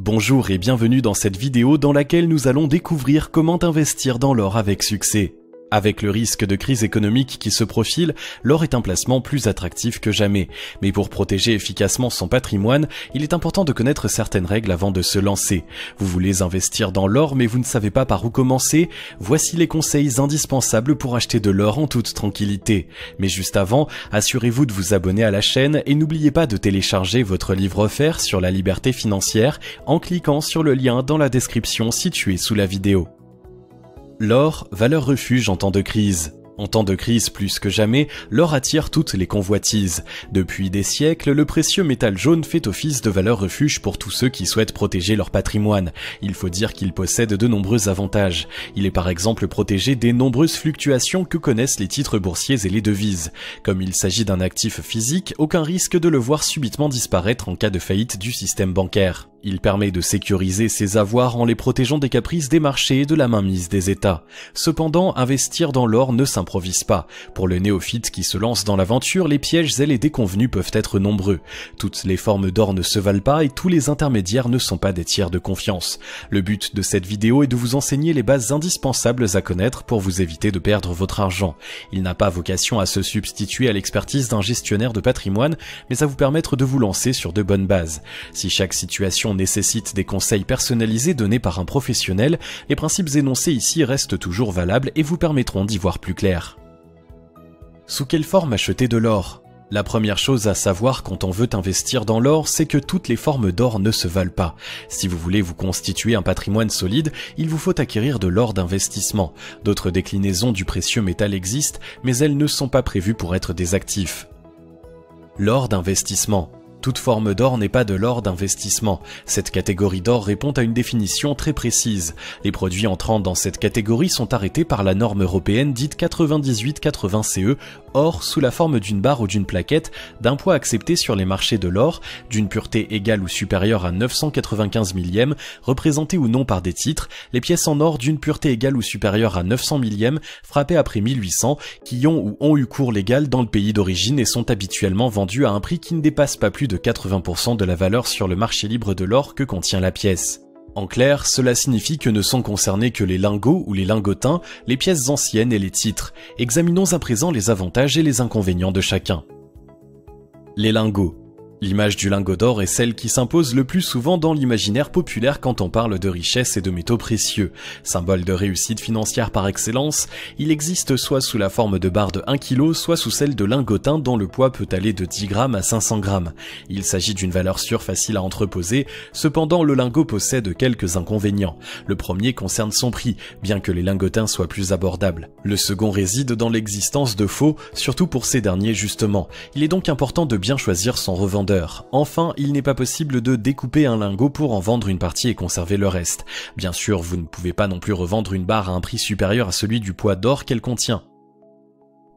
Bonjour et bienvenue dans cette vidéo dans laquelle nous allons découvrir comment investir dans l'or avec succès. Avec le risque de crise économique qui se profile, l'or est un placement plus attractif que jamais. Mais pour protéger efficacement son patrimoine, il est important de connaître certaines règles avant de se lancer. Vous voulez investir dans l'or mais vous ne savez pas par où commencer? Voici les conseils indispensables pour acheter de l'or en toute tranquillité. Mais juste avant, assurez-vous de vous abonner à la chaîne et n'oubliez pas de télécharger votre livre offert sur la liberté financière en cliquant sur le lien dans la description située sous la vidéo. L'or, valeur refuge en temps de crise. En temps de crise plus que jamais, l'or attire toutes les convoitises. Depuis des siècles, le précieux métal jaune fait office de valeur refuge pour tous ceux qui souhaitent protéger leur patrimoine. Il faut dire qu'il possède de nombreux avantages. Il est par exemple protégé des nombreuses fluctuations que connaissent les titres boursiers et les devises. Comme il s'agit d'un actif physique, aucun risque de le voir subitement disparaître en cas de faillite du système bancaire. Il permet de sécuriser ses avoirs en les protégeant des caprices des marchés et de la mainmise des États. Cependant, investir dans l'or ne s'improvise pas. Pour le néophyte qui se lance dans l'aventure, les pièges et les déconvenus peuvent être nombreux. Toutes les formes d'or ne se valent pas et tous les intermédiaires ne sont pas des tiers de confiance. Le but de cette vidéo est de vous enseigner les bases indispensables à connaître pour vous éviter de perdre votre argent. Il n'a pas vocation à se substituer à l'expertise d'un gestionnaire de patrimoine, mais à vous permettre de vous lancer sur de bonnes bases. Si chaque situation nécessite des conseils personnalisés donnés par un professionnel, les principes énoncés ici restent toujours valables et vous permettront d'y voir plus clair. Sous quelle forme acheter de l'or? La première chose à savoir quand on veut investir dans l'or, c'est que toutes les formes d'or ne se valent pas. Si vous voulez vous constituer un patrimoine solide, il vous faut acquérir de l'or d'investissement. D'autres déclinaisons du précieux métal existent, mais elles ne sont pas prévues pour être des actifs. L'or d'investissement. Toute forme d'or n'est pas de l'or d'investissement. Cette catégorie d'or répond à une définition très précise. Les produits entrant dans cette catégorie sont arrêtés par la norme européenne dite 9880 CE, or sous la forme d'une barre ou d'une plaquette, d'un poids accepté sur les marchés de l'or, d'une pureté égale ou supérieure à 995 millièmes, représentées ou non par des titres, les pièces en or d'une pureté égale ou supérieure à 900 millièmes, frappées après 1800, qui ont eu cours légal dans le pays d'origine et sont habituellement vendues à un prix qui ne dépasse pas plus de 80% de la valeur sur le marché libre de l'or que contient la pièce. En clair, cela signifie que ne sont concernés que les lingots ou les lingotins, les pièces anciennes et les titres. Examinons à présent les avantages et les inconvénients de chacun. Les lingots. L'image du lingot d'or est celle qui s'impose le plus souvent dans l'imaginaire populaire quand on parle de richesse et de métaux précieux. Symbole de réussite financière par excellence, il existe soit sous la forme de barres de 1 kg, soit sous celle de lingotin dont le poids peut aller de 10 grammes à 500 grammes. Il s'agit d'une valeur sûre facile à entreposer, cependant le lingot possède quelques inconvénients. Le premier concerne son prix, bien que les lingotins soient plus abordables. Le second réside dans l'existence de faux, surtout pour ces derniers justement. Il est donc important de bien choisir son revendeur. Enfin, il n'est pas possible de découper un lingot pour en vendre une partie et conserver le reste. Bien sûr, vous ne pouvez pas non plus revendre une barre à un prix supérieur à celui du poids d'or qu'elle contient.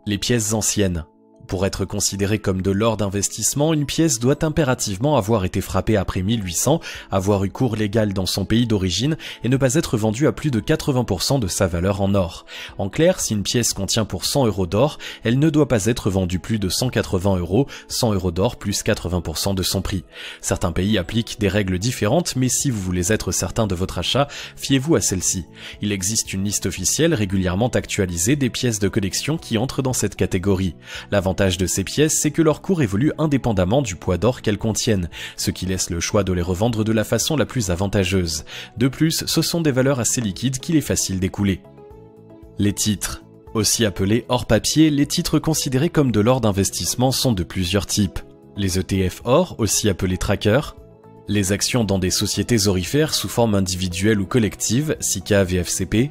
Les pièces anciennes. Pour être considérée comme de l'or d'investissement, une pièce doit impérativement avoir été frappée après 1800, avoir eu cours légal dans son pays d'origine et ne pas être vendue à plus de 80% de sa valeur en or. En clair, si une pièce contient pour 100 € d'or, elle ne doit pas être vendue plus de 180 €, 100 € d'or plus 80% de son prix. Certains pays appliquent des règles différentes, mais si vous voulez être certain de votre achat, fiez-vous à celle-ci. Il existe une liste officielle régulièrement actualisée des pièces de collection qui entrent dans cette catégorie. L'avantage de ces pièces, c'est que leur cours évolue indépendamment du poids d'or qu'elles contiennent, ce qui laisse le choix de les revendre de la façon la plus avantageuse. De plus, ce sont des valeurs assez liquides qu'il est facile d'écouler. Les titres. Aussi appelés hors papier, les titres considérés comme de l'or d'investissement sont de plusieurs types. Les ETF or, aussi appelés trackers. Les actions dans des sociétés orifères sous forme individuelle ou collective, SICA, VFCP.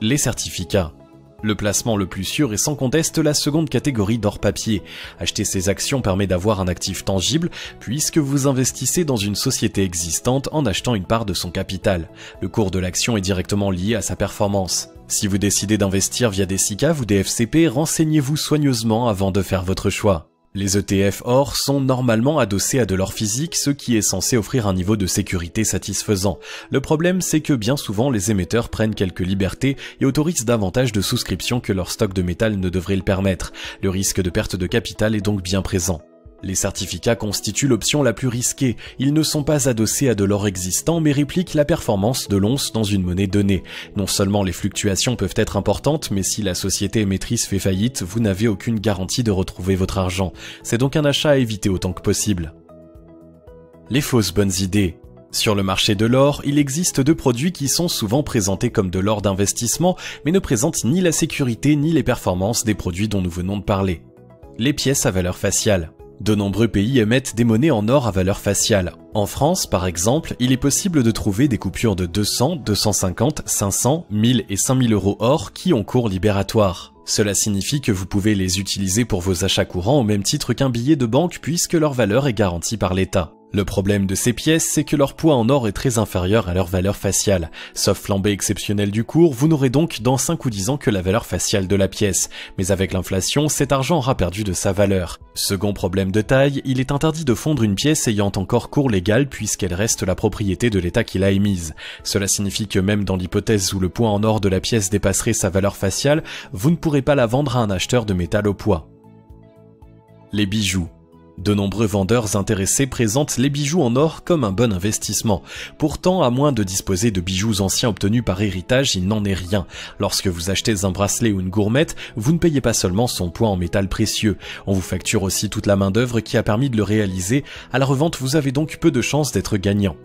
Les certificats. Le placement le plus sûr est sans conteste la seconde catégorie d'or papier. Acheter ces actions permet d'avoir un actif tangible puisque vous investissez dans une société existante en achetant une part de son capital. Le cours de l'action est directement lié à sa performance. Si vous décidez d'investir via des SICA ou des FCP, renseignez-vous soigneusement avant de faire votre choix. Les ETF or sont normalement adossés à de l'or physique, ce qui est censé offrir un niveau de sécurité satisfaisant. Le problème, c'est que bien souvent les émetteurs prennent quelques libertés et autorisent davantage de souscriptions que leur stock de métal ne devrait le permettre. Le risque de perte de capital est donc bien présent. Les certificats constituent l'option la plus risquée. Ils ne sont pas adossés à de l'or existant mais répliquent la performance de l'once dans une monnaie donnée. Non seulement les fluctuations peuvent être importantes, mais si la société émettrice fait faillite, vous n'avez aucune garantie de retrouver votre argent. C'est donc un achat à éviter autant que possible. Les fausses bonnes idées. Sur le marché de l'or, il existe deux produits qui sont souvent présentés comme de l'or d'investissement, mais ne présentent ni la sécurité ni les performances des produits dont nous venons de parler. Les pièces à valeur faciale. De nombreux pays émettent des monnaies en or à valeur faciale. En France, par exemple, il est possible de trouver des coupures de 200, 250, 500, 1000 et 5000 euros or qui ont cours libératoire. Cela signifie que vous pouvez les utiliser pour vos achats courants au même titre qu'un billet de banque puisque leur valeur est garantie par l'État. Le problème de ces pièces, c'est que leur poids en or est très inférieur à leur valeur faciale. Sauf flambée exceptionnelle du cours, vous n'aurez donc dans 5 ou 10 ans que la valeur faciale de la pièce. Mais avec l'inflation, cet argent aura perdu de sa valeur. Second problème de taille, il est interdit de fondre une pièce ayant encore cours légal puisqu'elle reste la propriété de l'État qui l'a émise. Cela signifie que même dans l'hypothèse où le poids en or de la pièce dépasserait sa valeur faciale, vous ne pourrez pas la vendre à un acheteur de métal au poids. Les bijoux. De nombreux vendeurs intéressés présentent les bijoux en or comme un bon investissement. Pourtant, à moins de disposer de bijoux anciens obtenus par héritage, il n'en est rien. Lorsque vous achetez un bracelet ou une gourmette, vous ne payez pas seulement son poids en métal précieux. On vous facture aussi toute la main-d'œuvre qui a permis de le réaliser. À la revente, vous avez donc peu de chances d'être gagnant.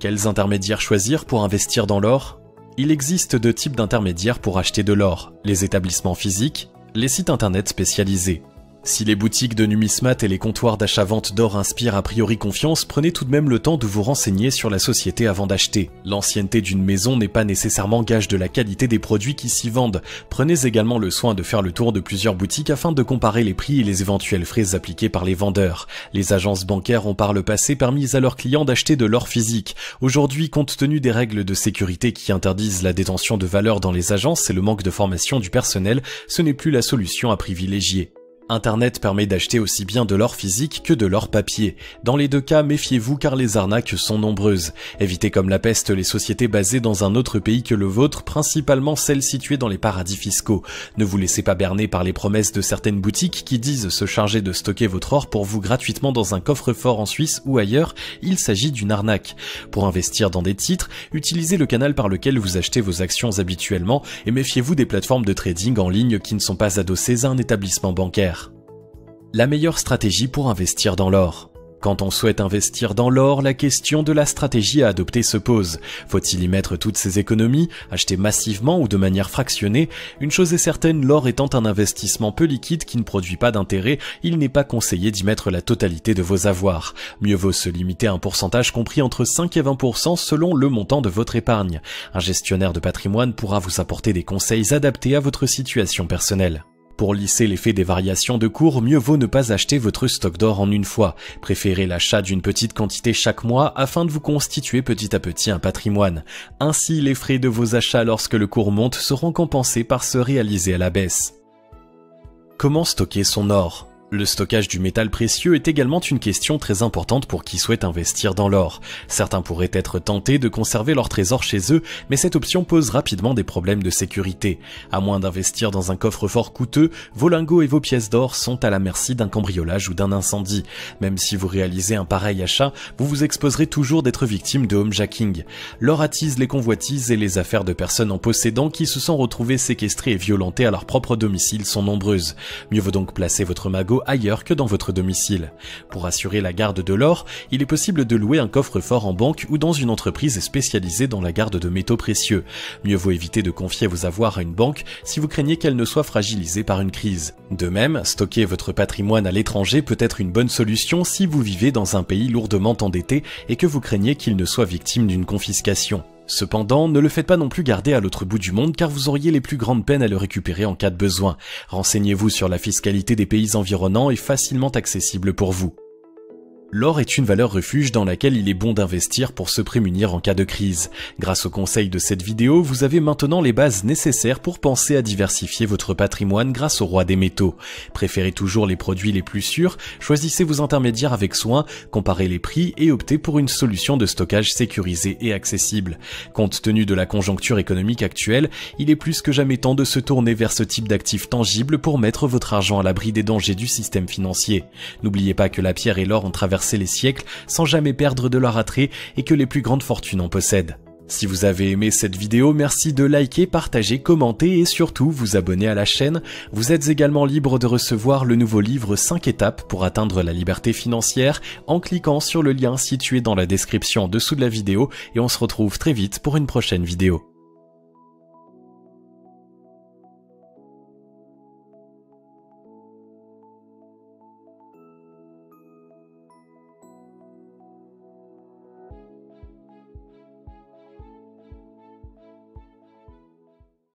Quels intermédiaires choisir pour investir dans l'or ? Il existe deux types d'intermédiaires pour acheter de l'or. Les établissements physiques, les sites internet spécialisés. Si les boutiques de numismat et les comptoirs d'achat-vente d'or inspirent a priori confiance, prenez tout de même le temps de vous renseigner sur la société avant d'acheter. L'ancienneté d'une maison n'est pas nécessairement gage de la qualité des produits qui s'y vendent. Prenez également le soin de faire le tour de plusieurs boutiques afin de comparer les prix et les éventuels frais appliqués par les vendeurs. Les agences bancaires ont par le passé permis à leurs clients d'acheter de l'or physique. Aujourd'hui, compte tenu des règles de sécurité qui interdisent la détention de valeur dans les agences et le manque de formation du personnel, ce n'est plus la solution à privilégier. Internet permet d'acheter aussi bien de l'or physique que de l'or papier. Dans les deux cas, méfiez-vous car les arnaques sont nombreuses. Évitez comme la peste les sociétés basées dans un autre pays que le vôtre, principalement celles situées dans les paradis fiscaux. Ne vous laissez pas berner par les promesses de certaines boutiques qui disent se charger de stocker votre or pour vous gratuitement dans un coffre-fort en Suisse ou ailleurs. Il s'agit d'une arnaque. Pour investir dans des titres, utilisez le canal par lequel vous achetez vos actions habituellement et méfiez-vous des plateformes de trading en ligne qui ne sont pas adossées à un établissement bancaire. La meilleure stratégie pour investir dans l'or. Quand on souhaite investir dans l'or, la question de la stratégie à adopter se pose. Faut-il y mettre toutes ses économies, acheter massivement ou de manière fractionnée ? Une chose est certaine, l'or étant un investissement peu liquide qui ne produit pas d'intérêt, il n'est pas conseillé d'y mettre la totalité de vos avoirs. Mieux vaut se limiter à un pourcentage compris entre 5 et 20% selon le montant de votre épargne. Un gestionnaire de patrimoine pourra vous apporter des conseils adaptés à votre situation personnelle. Pour lisser l'effet des variations de cours, mieux vaut ne pas acheter votre stock d'or en une fois. Préférez l'achat d'une petite quantité chaque mois afin de vous constituer petit à petit un patrimoine. Ainsi, les frais de vos achats lorsque le cours monte seront compensés par ceux réalisés à la baisse. Comment stocker son or ? Le stockage du métal précieux est également une question très importante pour qui souhaite investir dans l'or. Certains pourraient être tentés de conserver leur trésor chez eux, mais cette option pose rapidement des problèmes de sécurité. À moins d'investir dans un coffre-fort coûteux, vos lingots et vos pièces d'or sont à la merci d'un cambriolage ou d'un incendie. Même si vous réalisez un pareil achat, vous vous exposerez toujours d'être victime de homejacking. L'or attise les convoitises et les affaires de personnes en possédant qui se sont retrouvées séquestrées et violentées à leur propre domicile sont nombreuses. Mieux vaut donc placer votre magot ailleurs que dans votre domicile. Pour assurer la garde de l'or, il est possible de louer un coffre-fort en banque ou dans une entreprise spécialisée dans la garde de métaux précieux. Mieux vaut éviter de confier vos avoirs à une banque si vous craignez qu'elle ne soit fragilisée par une crise. De même, stocker votre patrimoine à l'étranger peut être une bonne solution si vous vivez dans un pays lourdement endetté et que vous craignez qu'il ne soit victime d'une confiscation. Cependant, ne le faites pas non plus garder à l'autre bout du monde car vous auriez les plus grandes peines à le récupérer en cas de besoin. Renseignez-vous sur la fiscalité des pays environnants et facilement accessible pour vous. L'or est une valeur refuge dans laquelle il est bon d'investir pour se prémunir en cas de crise. Grâce aux conseils de cette vidéo, vous avez maintenant les bases nécessaires pour penser à diversifier votre patrimoine grâce au roi des métaux. Préférez toujours les produits les plus sûrs, choisissez vos intermédiaires avec soin, comparez les prix et optez pour une solution de stockage sécurisée et accessible. Compte tenu de la conjoncture économique actuelle, il est plus que jamais temps de se tourner vers ce type d'actifs tangibles pour mettre votre argent à l'abri des dangers du système financier. N'oubliez pas que la pierre et l'or ont traversé les siècles sans jamais perdre de leur attrait et que les plus grandes fortunes en possèdent. Si vous avez aimé cette vidéo, merci de liker, partager, commenter et surtout vous abonner à la chaîne. Vous êtes également libre de recevoir le nouveau livre 5 étapes pour atteindre la liberté financière en cliquant sur le lien situé dans la description en dessous de la vidéo et on se retrouve très vite pour une prochaine vidéo.